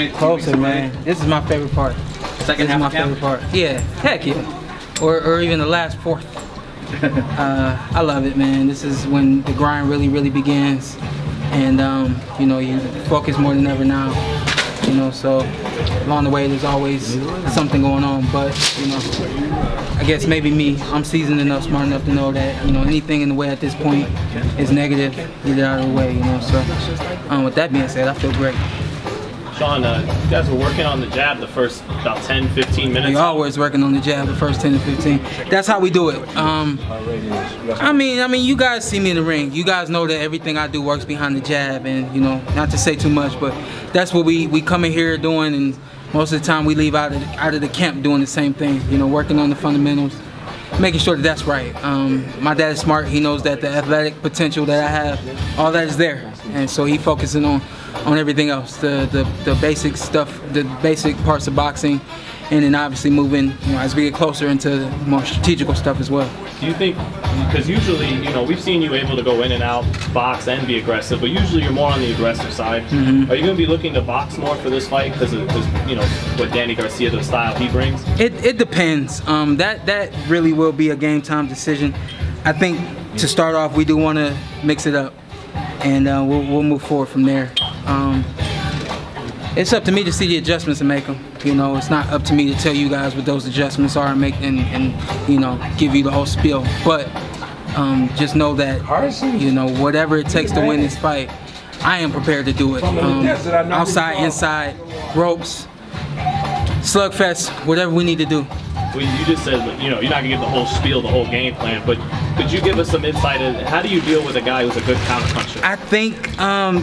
tonight? Closer, man. This is my favorite part. Second half of camp? Favorite part. Yeah, heck yeah. Or even the last fourth. I love it, man. This is when the grind really begins, and you know, you focus more than ever now. You know, so along the way there's always something going on, but you know, I guess maybe I'm seasoned enough, smart enough to know that, you know, anything in the way at this point is negative, get it out of the way, you know. So with that being said, I feel great. Shawn, you guys were working on the jab the first about 10-15 minutes. We always working on the jab the first 10 to 15. That's how we do it. I mean, you guys see me in the ring. You guys know that everything I do works behind the jab, and you know, not to say too much, but that's what we come in here doing, and most of the time we leave out of the camp doing the same thing. You know, working on the fundamentals, making sure that that's right. My dad is smart. He knows that the athletic potential that I have, all that is there, and so he focusing on everything else, the basic stuff, the basic parts of boxing, and then obviously moving, you know, as we get closer into more strategical stuff as well. Do you think, because usually, you know, we've seen you able to go in and out, box and be aggressive, but usually you're more on the aggressive side. Are you going to be looking to box more for this fight because of, you know, what Danny Garcia, the style he brings? It depends. That really will be a game time decision. I think to start off, we do want to mix it up, and we'll move forward from there. It's up to me to see the adjustments and make them. You know, it's not up to me to tell you guys what those adjustments are and make and you know, give you the whole spiel. But just know that, you know, whatever it takes to win this fight, I am prepared to do it. Outside, inside, ropes, slugfest, whatever we need to do. Well, you just said, you know, you're not going to give the whole spiel, the whole game plan, but could you give us some insight into how do you deal with a guy who's a good counterpuncher? I think,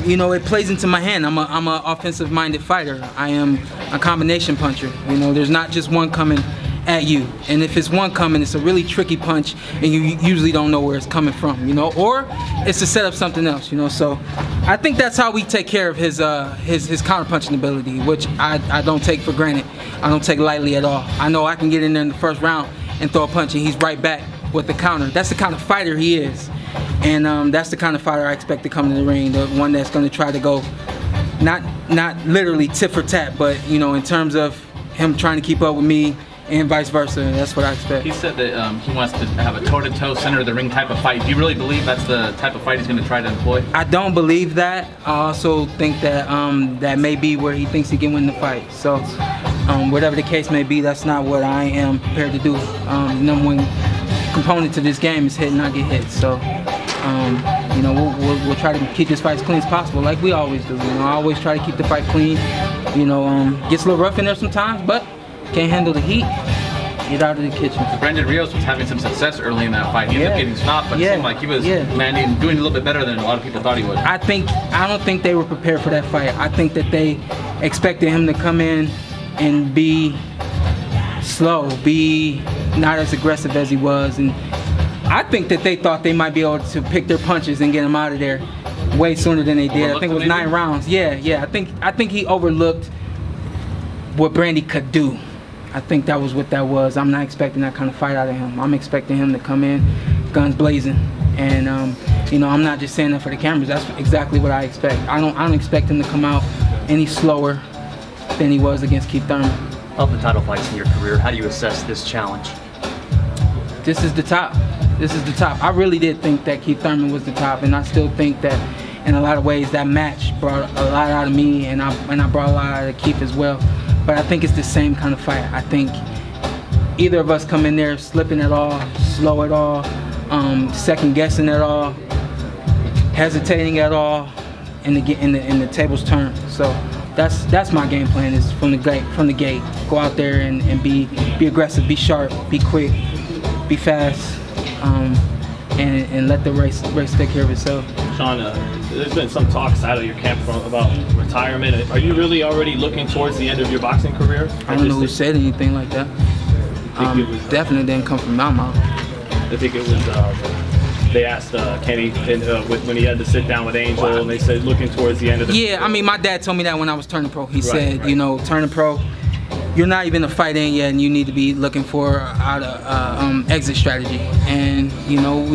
you know, it plays into my hand. I'm an offensive-minded fighter. I am a combination puncher. You know, there's not just one coming at you. And if it's one coming, it's a really tricky punch, and you usually don't know where it's coming from, you know, or it's to set up something else, you know. So I think that's how we take care of his counterpunching ability, which I don't take for granted. I don't take lightly at all. I know I can get in there in the first round and throw a punch, and he's right back with the counter. That's the kind of fighter he is, and that's the kind of fighter I expect to come to the ring. The one that's going to try to go, not literally tit for tat, but you know, in terms of him trying to keep up with me and vice versa. That's what I expect. He said that he wants to have a toe-to-toe, center of the ring type of fight. Do you really believe that's the type of fight he's going to try to employ? I don't believe that. I also think that that may be where he thinks he can win the fight. So whatever the case may be, that's not what I am prepared to do. The number one component to this game is hit and not get hit. So you know, we'll try to keep this fight as clean as possible, like we always do. You know, I always try to keep the fight clean. You know, gets a little rough in there sometimes, but can't handle the heat, get out of the kitchen. Brandon Rios was having some success early in that fight. He ended up getting stopped, but it seemed like he was landing, doing a little bit better than a lot of people thought he would. I don't think they were prepared for that fight. I think that they expected him to come in and be slow, be not as aggressive as he was, and I think that they thought they might be able to pick their punches and get him out of there way sooner than they did. I think it was 9 rounds. Yeah. I think he overlooked what Brandy could do. I think that was what that was. I'm not expecting that kind of fight out of him. I'm expecting him to come in guns blazing, and you know, I'm not just saying that for the cameras. That's exactly what I expect. I don't expect him to come out any slower than he was against Keith Thurman. Of the title fights in your career, how do you assess this challenge? This is the top. This is the top. I really did think that Keith Thurman was the top, and I still think that in a lot of ways that match brought a lot out of me, and I brought a lot out of Keith as well. But I think it's the same kind of fight. I think either of us come in there slipping at all, slow at all, second guessing at all, hesitating at all, and the tables turn. So that's my game plan, is from the gate. Go out there and be aggressive, be sharp, be quick, be fast, and let the race take care of itself. Shawn, there's been some talks out of your camp about retirement. Are you really already looking towards the end of your boxing career? I don't know who said anything like that. Definitely didn't come from my mouth. I think it was, they asked Kenny when he had to sit down with Angel, and they said looking towards the end of the career. I mean, my dad told me that when I was turning pro. He said, you know, turning pro, you're not even a fight in yet, and you need to be looking for exit strategy. And you know,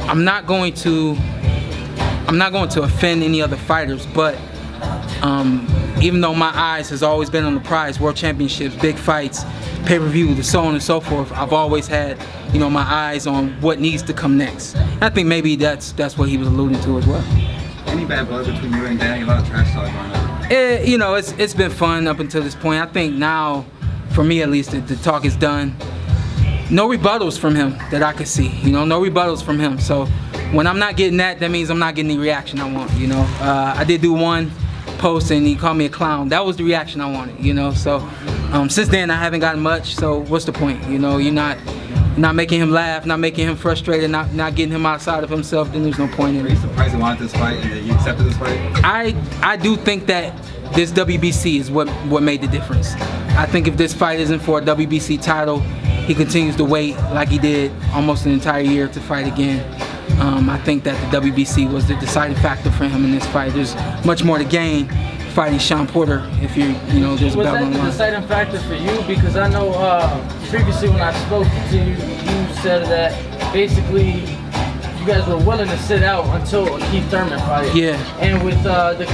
I'm not going to I'm not going to offend any other fighters, but even though my eyes has always been on the prize, world championships, big fights, pay-per-view, so on and so forth, I've always had, you know, my eyes on what needs to come next. And I think maybe that's what he was alluding to as well. Any bad blood between you and Danny? A lot of trash talk going on. You know, it's been fun up until this point. I think now, for me at least, the talk is done. No rebuttals from him that I could see. You know, no rebuttals from him. So when I'm not getting that means I'm not getting the reaction I want. You know, I did do one post and he called me a clown. That was the reaction I wanted. You know, so since then I haven't gotten much. So what's the point? You know, you're not making him laugh, not making him frustrated, not getting him outside of himself. Then there's no point in it. Are you surprised he wanted this fight and that he accepted this fight? I do think that this WBC is what made the difference. I think if this fight isn't for a WBC title, he continues to wait like he did almost an entire year to fight again. I think that the WBC was the deciding factor for him in this fight. There's much more to gain fighting Shawn Porter if you know there's a belt on the line. Was that the deciding factor for you? Because I know previously when I spoke to you, you said that basically you guys were willing to sit out until a Keith Thurman fight. Yeah. And with the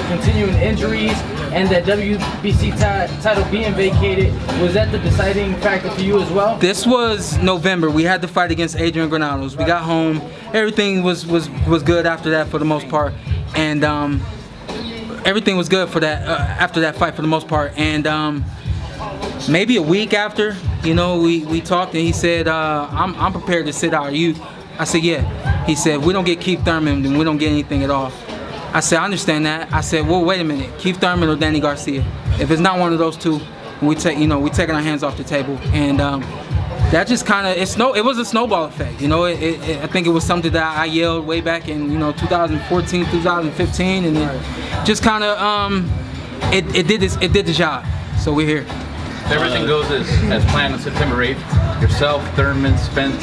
continuing injuries and that WBC title being vacated, was that the deciding factor for you as well? This was November. We had the fight against Adrian Granados. We got home. Everything was good after that for the most part, and everything was good for that after that fight for the most part. And maybe a week after, you know, we talked and he said, I'm prepared to sit out. I said, yeah. He said, we don't get Keith Thurman, then we don't get anything at all. I said, I understand that. I said, well, wait a minute, Keith Thurman or Danny Garcia? If it's not one of those two, we taking our hands off the table. And that just kind of, it was a snowball effect. You know, I think it was something that I yelled way back in 2014, 2015, and it just kind of it did the job. So we're here. If everything goes as planned on September 8th, yourself, Thurman, Spence,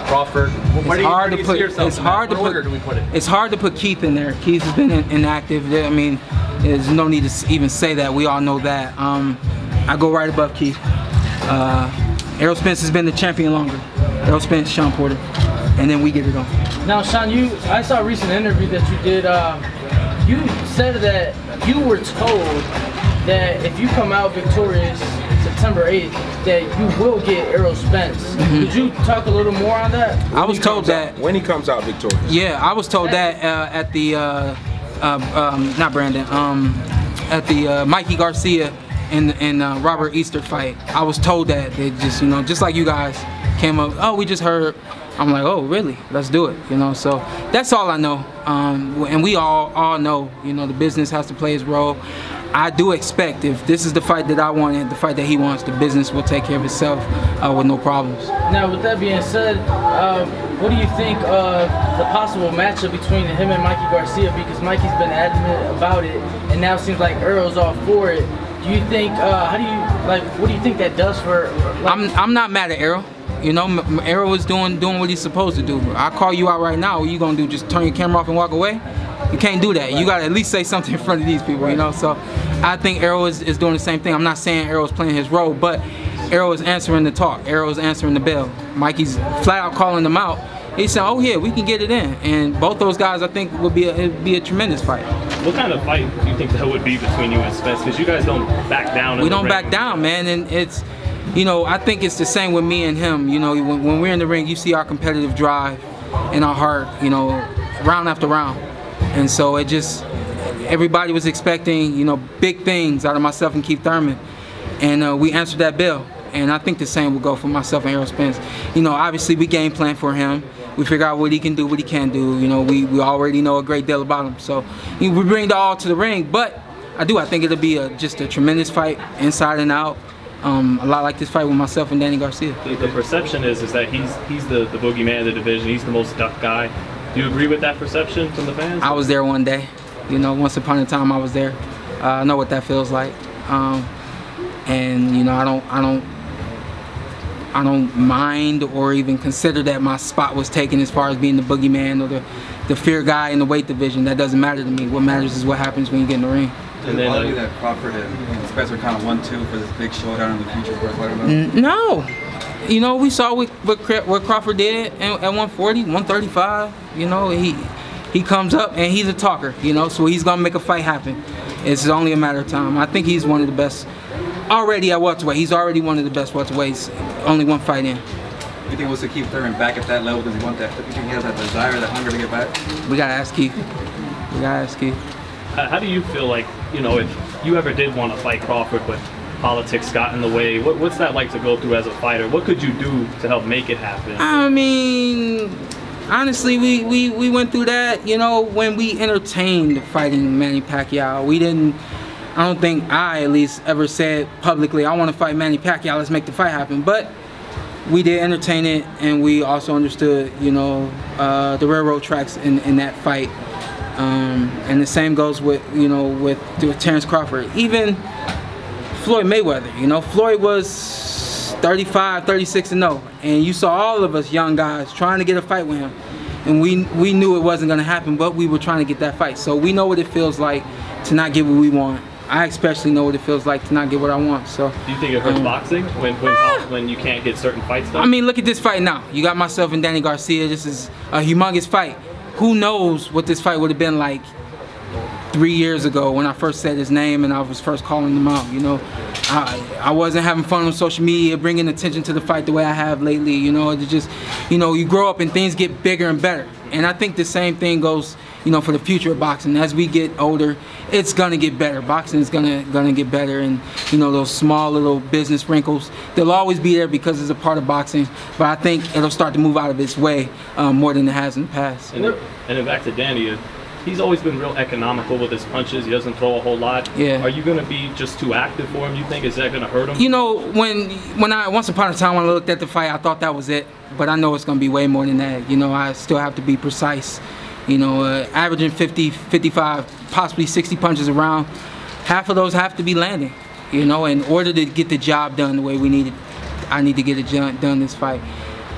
Crawford. It's hard to put Keith in there. Keith has been inactive. I mean, there's no need to even say that. We all know that. I go right above Keith. Errol Spence has been the champion longer. Errol Spence, Shawn Porter, and then we get it on. Now, Shawn, I saw a recent interview that you did. You said that you were told that if you come out victorious September 8th, that you will get Errol Spence. Could you talk a little more on that? I was told that when he comes out victorious. Yeah, I was told that at the not Brandon, at the Mikey Garcia and Robert Easter fight. I was told that they just, just like you guys came up. Oh, we just heard. I'm like, oh, really? Let's do it. So that's all I know. And we all know. The business has to play its role. I do expect if this is the fight that I want and the fight that he wants, the business will take care of itself with no problems. Now, with that being said, what do you think of the possible matchup between him and Mikey Garcia? Because Mikey's been adamant about it, and now it seems like Errol's all for it. Do you think? What do you think that does for? I'm not mad at Errol. Errol is doing what he's supposed to do. I call you out right now. What are you gonna do? Just turn your camera off and walk away? You can't do that. You gotta at least say something in front of these people, So I think Errol is doing the same thing. I'm not saying Errol's playing his role, but Errol is answering the talk. Errol is answering the bell. Mikey's flat out calling them out. He's saying, oh yeah, we can get it in. And both those guys, I think, would be a tremendous fight. What kind of fight do you think that would be between you and Spence? Because you guys don't back down. We don't back down, man. And it's, I think it's the same with me and him. When we're in the ring, you see our competitive drive and our heart, round after round. And so everybody was expecting, big things out of myself and Keith Thurman. And we answered that bell. And I think the same will go for myself and Errol Spence. Obviously we game plan for him. We figure out what he can do, what he can't do. We already know a great deal about him. So we bring it all to the ring. But I think it'll be just a tremendous fight, inside and out. A lot like this fight with myself and Danny Garcia. The perception is that he's the boogeyman of the division. He's the most duck guy. Do you agree with that perception from the fans? I was there one day. Once upon a time I was there. I know what that feels like. And I don't mind or even consider that my spot was taken as far as being the boogeyman or the fear guy in the weight division. That doesn't matter to me. What matters is what happens when you get in the ring. Does it bother you that Crawford and Spence are kind of 1-2 for this big showdown in the future for a fight? No. You know, we saw what Crawford did at 140, 135. You know, he comes up and he's a talker. You know, so he's gonna make a fight happen. It's only a matter of time. I think he's one of the best already at welterweight. He's already one of the best welterweights. Only one fight in. You think it was to keep Thurman back at that level? Does he want that? Do you think he has that desire, that hunger to get back? We gotta ask Keith. We gotta ask Keith. How do you feel like, you know, if you ever did want to fight Crawford, but politics got in the way, what's that like to go through as a fighter? What could you do to help make it happen? I mean, honestly, we went through that, you know, when we entertained fighting Manny Pacquiao. We didn't, I don't think I at least ever said publicly, I want to fight Manny Pacquiao, let's make the fight happen. But we did entertain it, and we also understood, you know, the railroad tracks in that fight. And the same goes with, you know, with Terrence Crawford. Even Floyd Mayweather, you know, Floyd was 35, 36-0, and you saw all of us young guys trying to get a fight with him, and we knew it wasn't going to happen, but we were trying to get that fight. So we know what it feels like to not get what we want. I especially know what it feels like to not get what I want. So do you think it hurts boxing when you can't get certain fights done? I mean, look at this fight now. You got myself and Danny Garcia. This is a humongous fight. Who knows what this fight would have been like 3 years ago when I first said his name and I was first calling him out. You know, I wasn't having fun on social media, bringing attention to the fight the way I have lately. You know, it just, you know, you grow up and things get bigger and better. And I think the same thing goes, you know, for the future of boxing. As we get older, it's gonna get better. Boxing is gonna get better, and you know, those small little business wrinkles, they'll always be there because it's a part of boxing. But I think it'll start to move out of its way more than it has in the past. And then back to Danny. He's always been real economical with his punches. He doesn't throw a whole lot. Yeah. Are you going to be just too active for him, you think? Is that going to hurt him? You know, when I once upon a time when I looked at the fight, I thought that was it. But I know it's going to be way more than that. You know, I still have to be precise. You know, averaging 50, 55, possibly 60 punches around. Half of those have to be landing. You know, in order to get the job done the way we need it, I need to get it done this fight.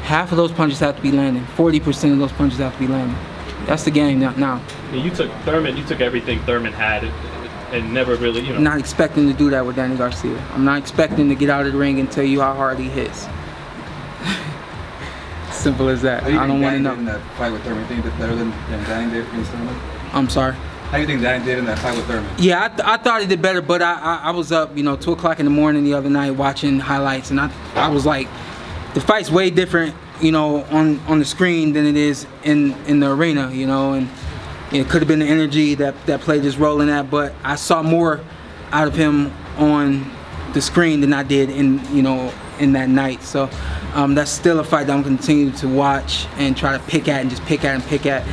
Half of those punches have to be landing. 40% of those punches have to be landing. That's the game now. You took Thurman, you took everything Thurman had and never really, you know. I'm not expecting to do that with Danny Garcia. I'm not expecting to get out of the ring and tell you how hard he hits. Simple as that. I don't want to know. In that fight with Thurman, think that better than Danny did against Thurman? I'm sorry? How do you think Danny did in that fight with Thurman? Yeah, I thought he did better, but I was up, you know, 2 o'clock in the morning the other night watching highlights, and I was like, the fight's way different, you know, on the screen than it is in the arena, you know, and it could have been the energy that play just rolling at, but I saw more out of him on the screen than I did in that night. So that's still a fight that I'm continuing to watch and try to pick at and just pick at.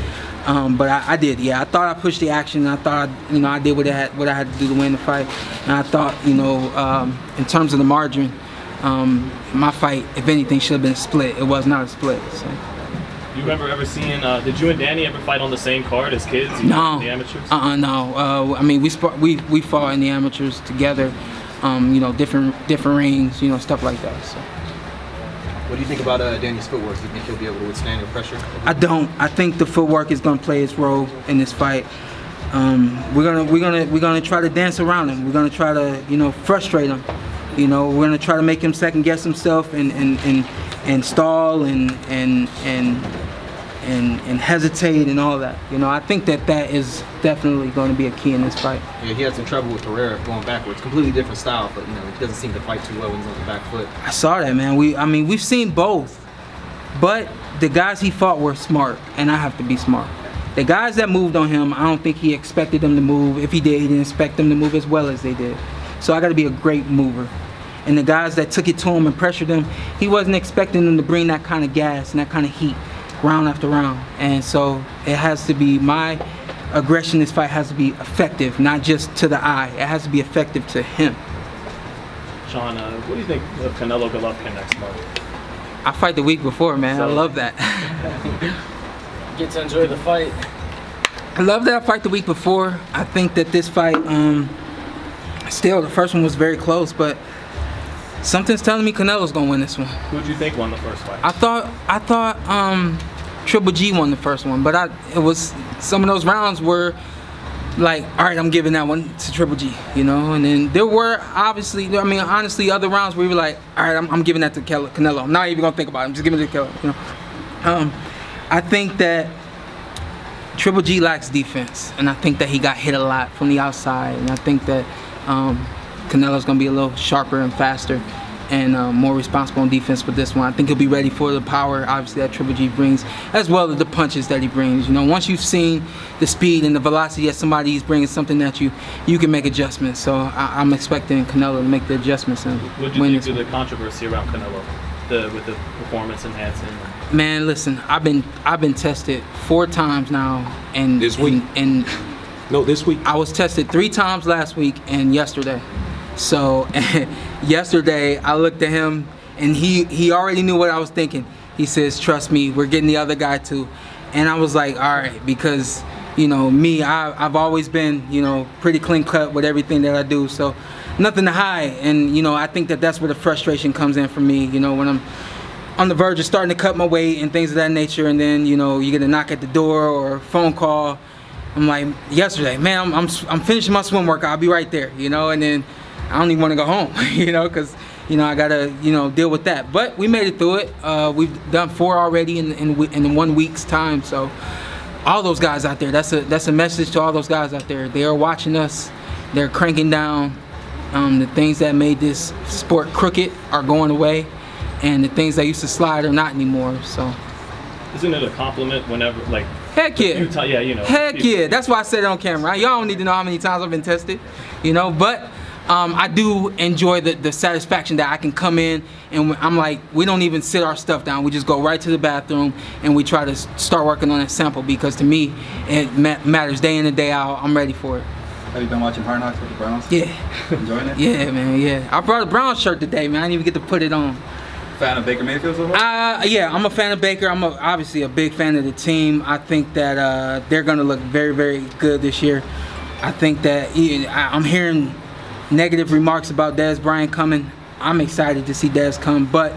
But I did, yeah. I thought I pushed the action. I thought, you know, I did what I had to do to win the fight. And I thought, you know, in terms of the margin, my fight, if anything, should have been a split. It was not a split. So. You remember ever seeing? Did you and Danny ever fight on the same card as kids? No. The amateurs? No. I mean, we fought in the amateurs together. You know, different rings. You know, stuff like that. So. What do you think about Danny's footwork? Do you think he'll be able to withstand the pressure? I don't. I think the footwork is going to play its role in this fight. We're gonna try to dance around him. We're gonna try to, you know, frustrate him. You know, we're gonna try to make him second guess himself and stall and hesitate and all that. You know, I think that is definitely going to be a key in this fight. Yeah, he had some trouble with Herrera going backwards. Completely different style, but you know, he doesn't seem to fight too well when he's on the back foot. I saw that, man. I mean, we've seen both, but the guys he fought were smart, and I have to be smart. The guys that moved on him, I don't think he expected them to move. If he did, he didn't expect them to move as well as they did. So I got to be a great mover. And the guys that took it to him and pressured him, he wasn't expecting them to bring that kind of gas and that kind of heat round after round. And so it has to be, my aggression in this fight has to be effective, not just to the eye. It has to be effective to him. Shawn, what do you think of Canelo Golovkin next month? I fight the week before, man. I love that. Get to enjoy the fight. I love that I fight the week before. I think that this fight, still, the first one was very close, but something's telling me Canelo's gonna win this one. Who did you think won the first fight? I thought Triple G won the first one, but it was, some of those rounds were like, all right, I'm giving that one to Triple G, you know. And then there were obviously, I mean, honestly, other rounds where we were like, all right, I'm giving that to Canelo. I'm not even gonna think about it. I'm just giving it to Canelo, you know. I think that Triple G lacks defense, and I think that he got hit a lot from the outside, and I think that Canelo's gonna be a little sharper and faster and more responsible on defense with this one. I think he'll be ready for the power, obviously, that Triple G brings, as well as the punches that he brings. You know, once you've seen the speed and the velocity that somebody's bringing something at you, you can make adjustments. So I'm expecting Canelo to make the adjustments and what do you think of the controversy around Canelo, with the performance enhancing? Man, listen, I've been tested 4 times now, and this week. This week. I was tested 3 times last week and yesterday. So yesterday I looked at him and he already knew what I was thinking. He says, trust me, we're getting the other guy too. And I was like, all right, because, you know, me, I've always been, you know, pretty clean cut with everything that I do. So nothing to hide. And, you know, I think that that's where the frustration comes in for me, you know, when I'm on the verge of starting to cut my weight and things of that nature, and then, you know, you get a knock at the door or a phone call. I'm like, yesterday, man, I'm finishing my swim workout, I'll be right there, you know, and then I don't even want to go home, you know, because, you know, I gotta, you know, deal with that. But we made it through it. We've done 4 already in 1 week's time. So all those guys out there, that's a message to all those guys out there. They are watching us. They're cranking down. The things that made this sport crooked are going away, and the things that used to slide are not anymore. So isn't it a compliment whenever, like, heck yeah, yeah, you know, heck yeah. That's why I said it on camera. Right? Y'all don't need to know how many times I've been tested, you know. But I do enjoy the satisfaction that I can come in and I'm like, we don't even sit our stuff down. We just go right to the bathroom and we try to start working on that sample, because to me it matters day in and day out. I'm ready for it. Have you been watching Hard Knocks with the Browns? Yeah. Enjoying it? Yeah, man, yeah. I brought a Browns shirt today, man. I didn't even get to put it on. Fan of Baker Mayfield so far? Yeah, I'm a fan of Baker. I'm obviously a big fan of the team. I think that they're going to look very, very good this year. I think that I'm hearing negative remarks about Dez Bryant coming. I'm excited to see Dez come, but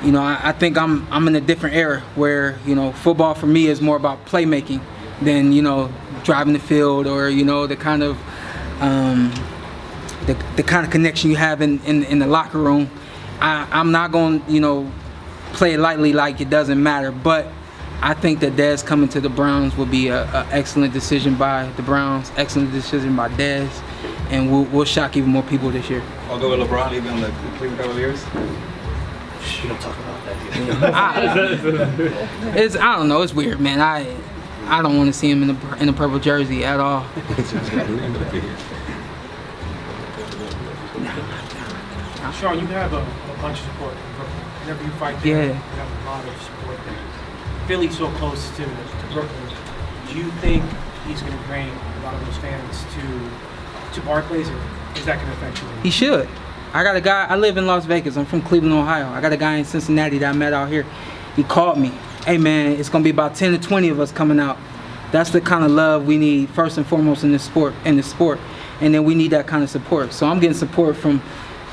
you know, I think I'm in a different era where, you know, football for me is more about playmaking than, you know, driving the field, or, you know, the kind of the kind of connection you have in the locker room. I'm not going to, you know, play it lightly like it doesn't matter, but I think that Dez coming to the Browns will be an excellent decision by the Browns, excellent decision by Dez, and we'll shock even more people this year. I'll go with LeBron even the Cleveland Cavaliers. We don't talk about that. I don't know. It's weird, man. I don't want to see him in the purple jersey at all. Shawn, you have a bunch of support. Whenever you fight there, you have a lot of support there. Philly's so close to Brooklyn. Do you think he's going to bring a lot of those fans to Barclays, or is that going to affect you? He should. I got a guy, I live in Las Vegas. I'm from Cleveland, Ohio. I got a guy in Cincinnati that I met out here. He called me. Hey man, it's going to be about 10 to 20 of us coming out. That's the kind of love we need first and foremost in this sport. And then we need that kind of support. So I'm getting support from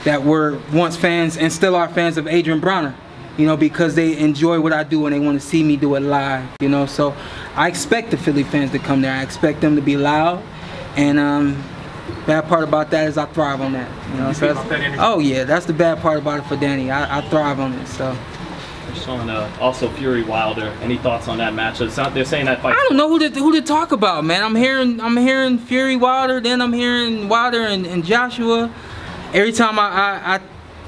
that were once fans and still are fans of Adrian Bronner, you know, because they enjoy what I do and they want to see me do it live, you know. So I expect the Philly fans to come there. I expect them to be loud, and bad part about that is I thrive on that, you know. So oh yeah, that's the bad part about it for Danny. I thrive on it. So. Shawn, also Fury Wilder. Any thoughts on that match? They're saying that fight. I don't know who to talk about, man. I'm hearing Fury Wilder, then I'm hearing Wilder and Joshua. Every time I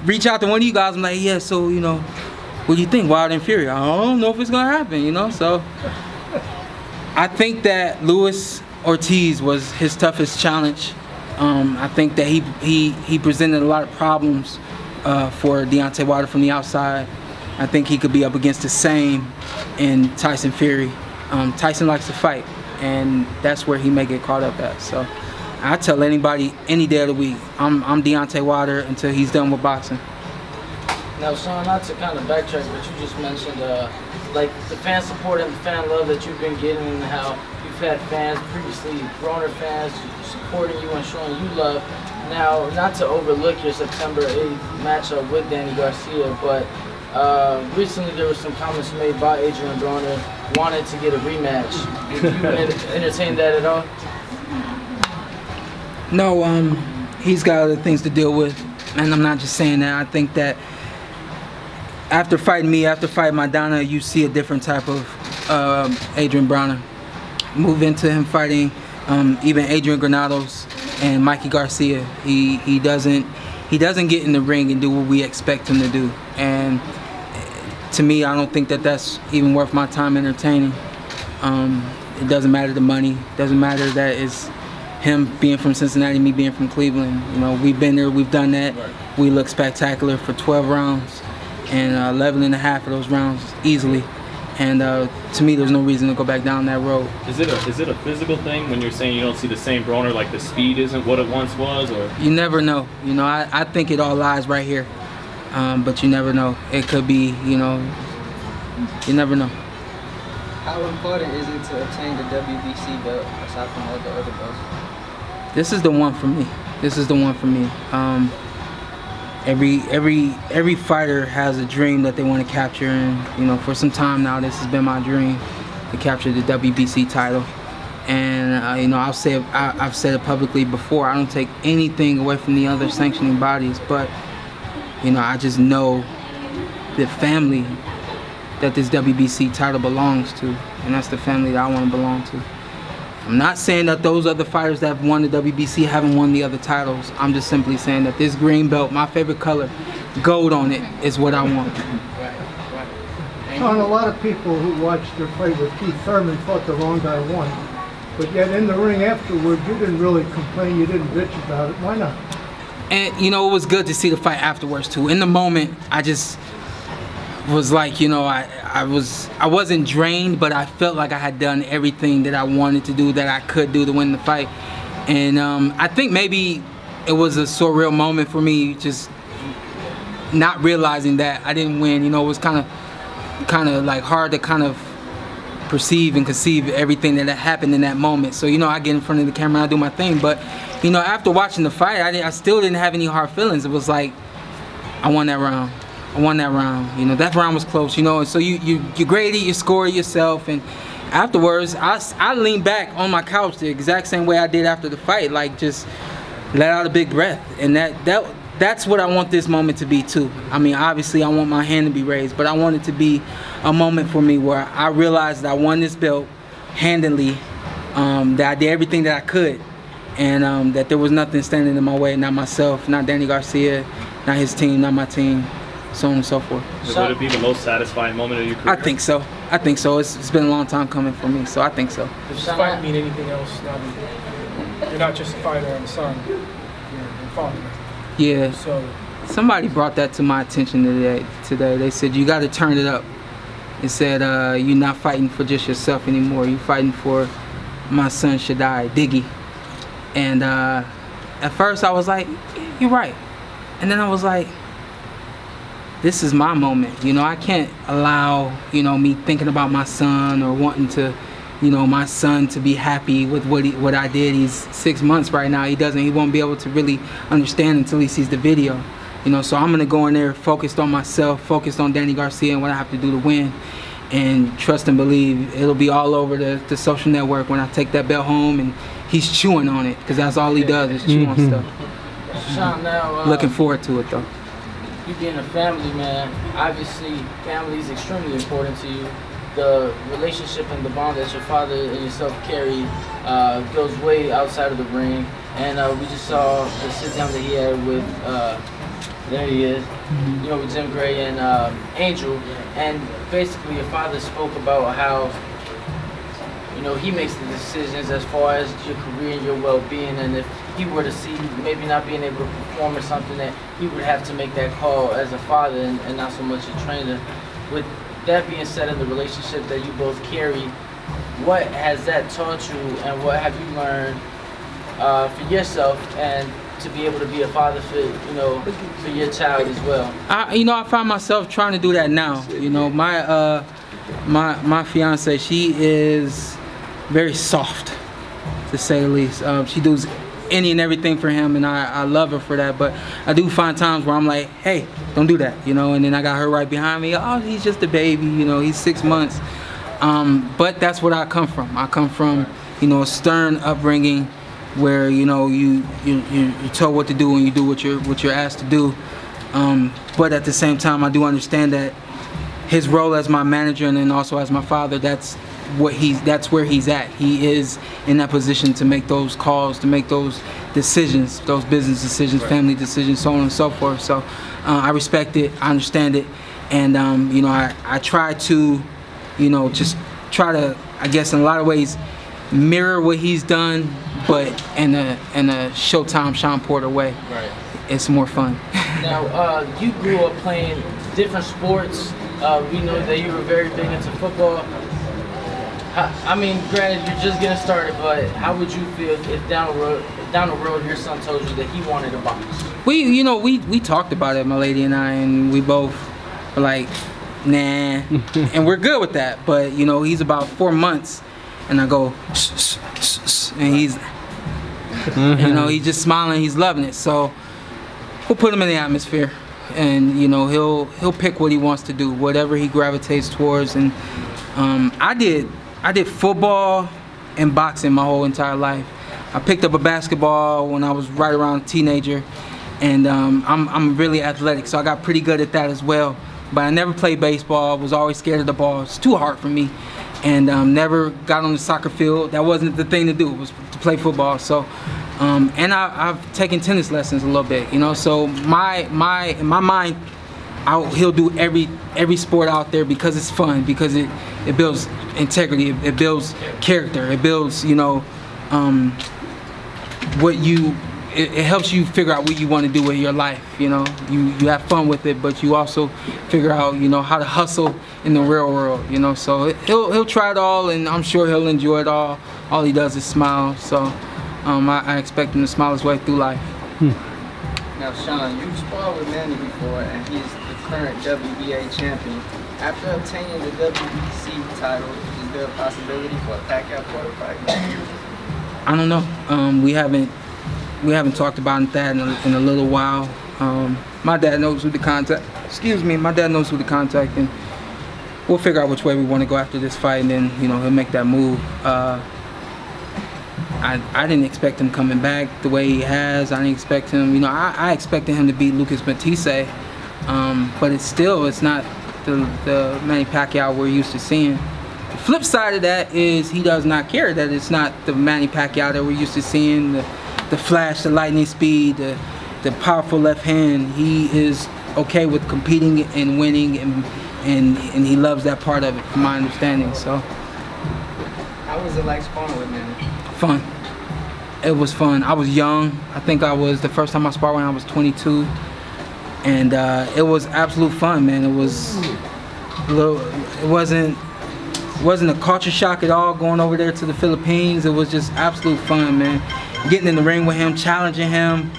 reach out to one of you guys, I'm like, yeah, so, you know, what do you think, Wilder and Fury? I don't know if it's gonna happen, you know. So I think that Luis Ortiz was his toughest challenge. I think that he presented a lot of problems for Deontay Wilder from the outside. I think he could be up against the same in Tyson Fury. Tyson likes to fight, and that's where he may get caught up at. So I tell anybody any day of the week, I'm Deontay Wilder until he's done with boxing. Now, Shawn, not to kind of backtrack, but you just mentioned like the fan support and the fan love that you've been getting, and how you've had fans previously, Broner fans, supporting you and showing you love. Now, not to overlook your September 8th matchup with Danny Garcia, but recently there were some comments made by Adrian Broner wanting to get a rematch. Did you entertain that at all? No, he's got other things to deal with, and I'm not just saying that. I think that after fighting me, after fighting Maidana, you see a different type of Adrian Browner. Move into him fighting even Adrian Granados and Mikey Garcia. He doesn't get in the ring and do what we expect him to do. And to me, I don't think that that's even worth my time entertaining. It doesn't matter the money. It doesn't matter that it's him being from Cincinnati, me being from Cleveland. You know, we've been there, we've done that. We look spectacular for 12 rounds and 11 and a half of those rounds easily. And to me, there's no reason to go back down that road. Is it a physical thing when you're saying you don't see the same Broner, like the speed isn't what it once was, or? You never know. You know, I think it all lies right here. But you never know. It could be, you know, you never know. How important is it to obtain the WBC belt aside from all the other belts? This is the one for me. This is the one for me. Every fighter has a dream that they want to capture, and you know, for some time now, this has been my dream to capture the WBC title. And you know, I've said it publicly before. I don't take anything away from the other sanctioning bodies, but you know, I just know the family that this WBC title belongs to, and that's the family that I want to belong to. I'm not saying that those other fighters that have won the WBC haven't won the other titles. I'm just simply saying that this green belt, my favorite color, gold on it, is what I want. Shawn, a lot of people who watched your fight with Keith Thurman thought the wrong guy won. But yet in the ring afterwards, you didn't really complain, you didn't bitch about it. Why not? And you know, it was good to see the fight afterwards too. In the moment, I just was like, you know, I wasn't drained, but I felt like I had done everything that I wanted to do, that I could do to win the fight. And I think maybe it was a surreal moment for me, just not realizing that I didn't win. You know, it was kind of like hard to kind of perceive and conceive everything that happened in that moment. So, you know, I get in front of the camera and I do my thing, but you know, after watching the fight, I still didn't have any hard feelings. It was like, I won that round. I won that round. You know, that round was close, you know, and so you grade it, you score it yourself, and afterwards, I leaned back on my couch the exact same way I did after the fight, like just let out a big breath. And that's what I want this moment to be too. I mean, obviously I want my hand to be raised, but I want it to be a moment for me where I realized that I won this belt handily, that I did everything that I could, and that there was nothing standing in my way, not myself, not Danny Garcia, not his team, not my team, so on and so forth. So would it be the most satisfying moment of your career? I think so. I think so. It's been a long time coming for me, so I think so. Does this fight mean anything else now that you're not just a fighter and a son, you're a father? Yeah. So somebody brought that to my attention today. They said, you got to turn it up. It said, you're not fighting for just yourself anymore. You're fighting for my son, Shaddai, Diggy. And at first I was like, you're right. And then I was like, this is my moment. You know, I can't allow, you know, me thinking about my son or wanting to, you know, my son to be happy with what I did. He's 6 months right now. He won't be able to really understand until he sees the video. You know, so I'm gonna go in there focused on myself, focused on Danny Garcia and what I have to do to win, and trust and believe it'll be all over the social network when I take that belt home and he's chewing on it, because that's all he does is chew on stuff. Shawn, now, looking forward to it though. You being a family man, obviously family is extremely important to you. The relationship and the bond that your father and yourself carry goes way outside of the ring. And we just saw the sit down that he had with, there he is, you know, with Jim Gray and Angel. And basically your father spoke about how, you know, he makes the decisions as far as your career and your well-being, and if he were to see maybe not being able to perform or something, that he would have to make that call as a father and not so much a trainer. With that being said, in the relationship that you both carry, what has that taught you, and what have you learned for yourself, and to be able to be a father for, you know, for your child as well? You know, I find myself trying to do that now. You know, my fiance, she is very soft, to say the least. She does any and everything for him, and I love her for that. But I do find times where I'm like, hey, don't do that, you know. And then I got her right behind me. Oh, he's just a baby, you know. He's 6 months. But that's where I come from. I come from, you know, a stern upbringing, where you know you're told what to do and you do what you're asked to do. But at the same time, I do understand that his role as my manager and then also as my father, that's where he's at. He is in that position to make those calls, to make those decisions, those business decisions, family decisions, so on and so forth. So I respect it, I understand it, and you know, I try to, you know, just try to, I guess in a lot of ways, mirror what he's done, but in a Showtime Shawn Porter way. Right. It's more fun. Now, you grew up playing different sports. We know that you were very big into football. I mean, granted, you're just getting started, but how would you feel if down the road your son told you that he wanted to box? We talked about it, my lady and I, and we both were like, nah, and we're good with that. But you know, he's about 4 months, and I go, and he's, you know, he's just smiling, he's loving it. So we'll put him in the atmosphere, and you know, he'll pick what he wants to do, whatever he gravitates towards. And I did football and boxing my whole entire life. I picked up a basketball when I was right around a teenager, and I'm really athletic, so I got pretty good at that as well. But I never played baseball. I was always scared of the ball. It's too hard for me, and never got on the soccer field. That wasn't the thing to do. It was to play football. So, and I've taken tennis lessons a little bit, you know. So in my mind, he'll do every sport out there because it's fun, because it builds integrity, it builds character, it builds, you know, it helps you figure out what you want to do with your life. You know, you have fun with it, but you also figure out, you know, how to hustle in the real world. You know, so he'll try it all, and I'm sure he'll enjoy it all. All he does is smile. So I expect him to smile his way through life. Now, Shawn, you've sparred with Manny before, and he's the current WBA champion. After obtaining the WBC title, is there a possibility for a Pacquiao-Porter fight? I don't know. We haven't talked about that in a little while. My dad knows who to contact. Excuse me. My dad knows who to contact, and we'll figure out which way we want to go after this fight, and then, you know, he'll make that move. I didn't expect him coming back the way he has. I didn't expect him, you know, I expected him to beat Lucas Matisse, but it's not the Manny Pacquiao we're used to seeing. The flip side of that is he does not care that it's not the Manny Pacquiao that we're used to seeing, the flash, the lightning speed, the powerful left hand. He is okay with competing and winning, and he loves that part of it, from my understanding. So. How was it like sparring with Manny? Fun. It was fun. I was young. I think the first time I sparred when I was 22, and it was absolute fun, man. It wasn't a culture shock at all going over there to the Philippines. It was just absolute fun, man. Getting in the ring with him, challenging him,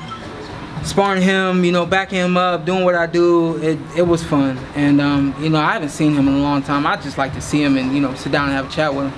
sparring him, you know, backing him up, doing what I do. It was fun, and you know, I haven't seen him in a long time. I just like to see him and, you know, sit down and have a chat with him.